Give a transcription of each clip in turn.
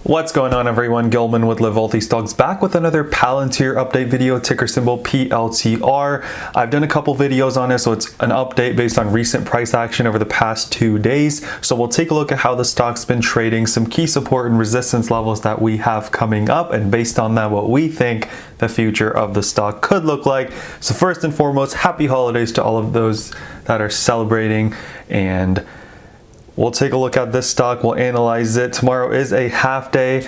What's going on, everyone? Gilman with Palantir Stocks back with another Palantir update video, ticker symbol PLTR. I've done a couple videos on it, so it's an update based on recent price action over the past 2 days. So we'll take a look at how the stock's been trading, some key support and resistance levels that we have coming up, and based on that, what we think the future of the stock could look like. So first and foremost, happy holidays to all of those that are celebrating, and we'll take a look at this stock. We'll analyze it. Tomorrow is a half day.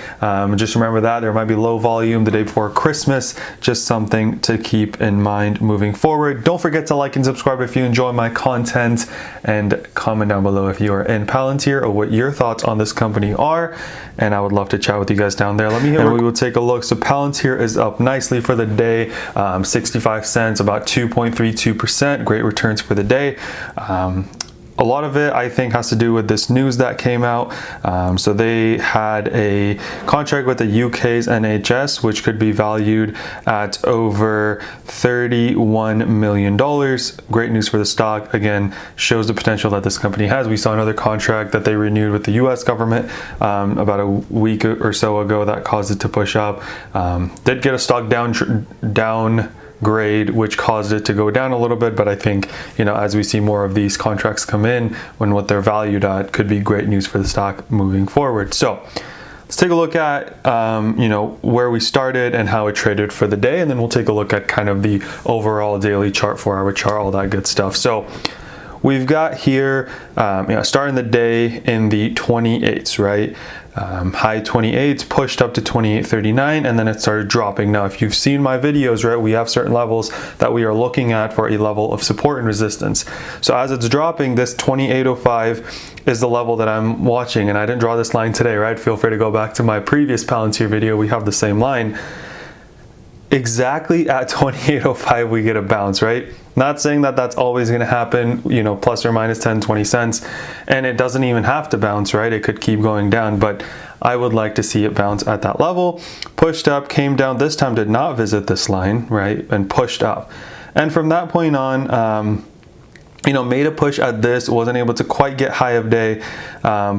Just remember that there might be low volume the day before Christmas. Just something to keep in mind moving forward. Don't forget to like and subscribe if you enjoy my content, and comment down below if you are in Palantir or what your thoughts on this company are. And I would love to chat with you guys down there. Let me know. And we will take a look. So Palantir is up nicely for the day, 65 cents, about 2.32%. Great returns for the day. A lot of it, I think, has to do with this news that came out. So they had a contract with the UK's NHS, which could be valued at over $31 million. Great news for the stock. Again, shows the potential that this company has. We saw another contract that they renewed with the US government about a week or so ago that caused it to push up. Did get a stock downgrade, which caused it to go down a little bit, but I think, as we see more of these contracts come in, when what they're valued at, could be great news for the stock moving forward. So let's take a look at where we started and how it traded for the day, and then we'll take a look at kind of the overall daily chart, 4-hour chart, all that good stuff. So we've got here, starting the day in the 28s, right? High 28s, pushed up to 28.39, and then it started dropping. Now, if you've seen my videos, right, we have certain levels that we are looking at for a level of support and resistance. So as it's dropping, this 28.05 is the level that I'm watching, and I didn't draw this line today, right? Feel free to go back to my previous Palantir video. We have the same line. Exactly at 28.05 we get a bounce, right? Not saying that that's always going to happen, plus or minus 10, 20 cents, and it doesn't even have to bounce, right? It could keep going down, but I would like to see it bounce at that level. Pushed up, came down, this time did not visit this line, right? And pushed up. And from that point on, made a push at this, wasn't able to quite get high of day,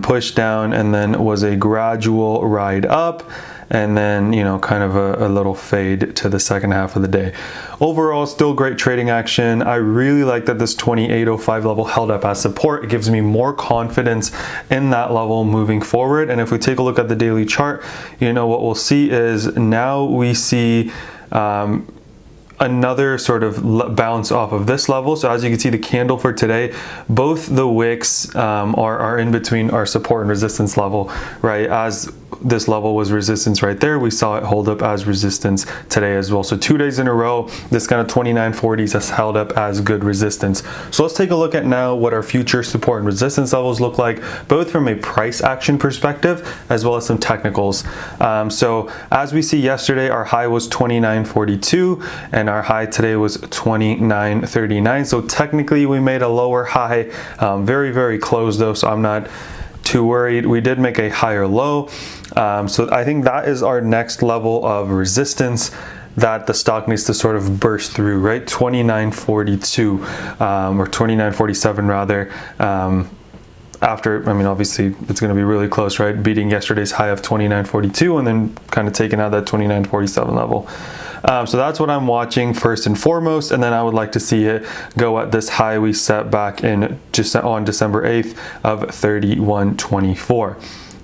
pushed down, and then was a gradual ride up, and then, kind of a little fade to the second half of the day. Overall, still great trading action. I really like that this 28.05 level held up as support. It gives me more confidence in that level moving forward. And if we take a look at the daily chart, what we'll see is now we see another sort of bounce off of this level. So as you can see, the candle for today, both the wicks are in between our support and resistance level, right? As this level was resistance right there, we saw it hold up as resistance today as well. So 2 days in a row, this kind of 29.40s has held up as good resistance. So let's take a look at now what our future support and resistance levels look like, both from a price action perspective as well as some technicals. So as we see yesterday, our high was 29.42 and our high today was 29.39. So technically we made a lower high, very, very close though, so I'm not too worried. We did make a higher low. So I think that is our next level of resistance that the stock needs to sort of burst through, right? 29.42 or 29.47 rather. After, obviously it's going to be really close, right? Beating yesterday's high of 29.42 and then kind of taking out that 29.47 level. So that's what I'm watching first and foremost, and then I would like to see it go at this high we set back in just on December 8th of 31.24.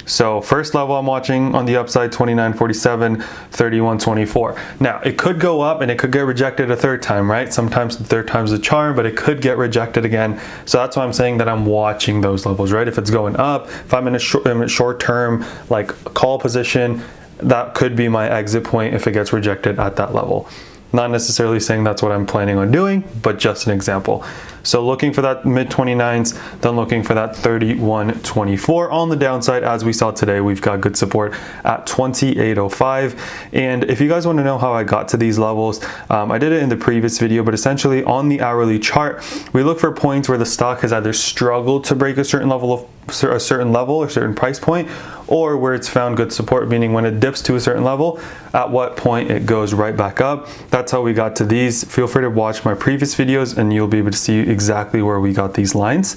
So first level I'm watching on the upside, 29.47, 31.24. Now it could go up and it could get rejected a third time, right? Sometimes the third time's a charm, but it could get rejected again. So that's why I'm saying that I'm watching those levels, right? If it's going up, if I'm in a short term like call position, that could be my exit point if it gets rejected at that level. Not necessarily saying that's what I'm planning on doing, but just an example. So looking for that mid 29s, then looking for that 31.24 on the downside. As we saw today, we've got good support at 28.05. And if you guys want to know how I got to these levels, I did it in the previous video, but essentially on the hourly chart, we look for points where the stock has either struggled to break a certain level or certain price point, or where it's found good support, meaning when it dips to a certain level, at what point it goes right back up. That's how we got to these. Feel free to watch my previous videos and you'll be able to see exactly where we got these lines.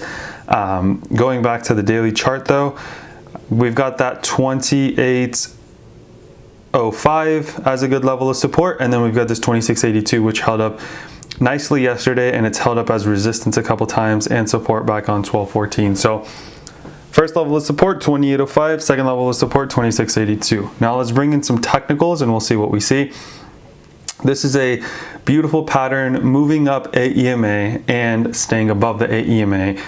Going back to the daily chart though, We've got that 28.05 as a good level of support, and then we've got this 26.82, which held up nicely yesterday, and it's held up as resistance a couple times and support back on 12.14. So first level of support 28.05, second level of support 26.82. Now let's bring in some technicals and we'll see what we see. This is a beautiful pattern moving up AEMA and staying above the AEMA.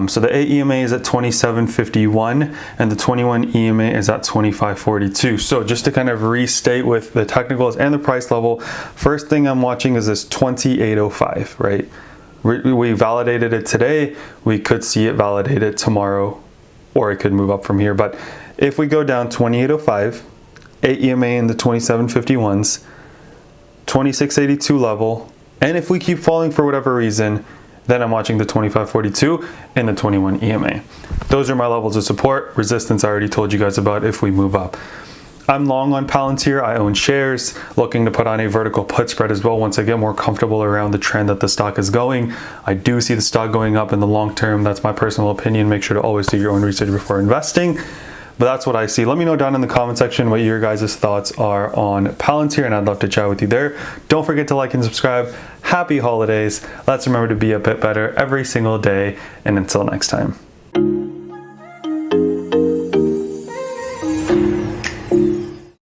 So the AEMA is at 27.51 and the 21 EMA is at 25.42. So just to kind of restate with the technicals and the price level, first thing I'm watching is this 28.05, right? We validated it today. We could see it validated tomorrow, or it could move up from here. But if we go down 28.05, AEMA in the 27.51s, 26.82 level, and if we keep falling for whatever reason, then I'm watching the 25.42 and the 21 EMA. Those are my levels of support. Resistance I already told you guys about if we move up. I'm long on Palantir. I own shares, looking to put on a vertical put spread as well once I get more comfortable around the trend that the stock is going. I do see the stock going up in the long term. That's my personal opinion. Make sure to always do your own research before investing. But that's what I see. Let me know down in the comment section what your guys' thoughts are on Palantir, and I'd love to chat with you there. Don't forget to like and subscribe. Happy holidays. Let's remember to be a bit better every single day, and until next time.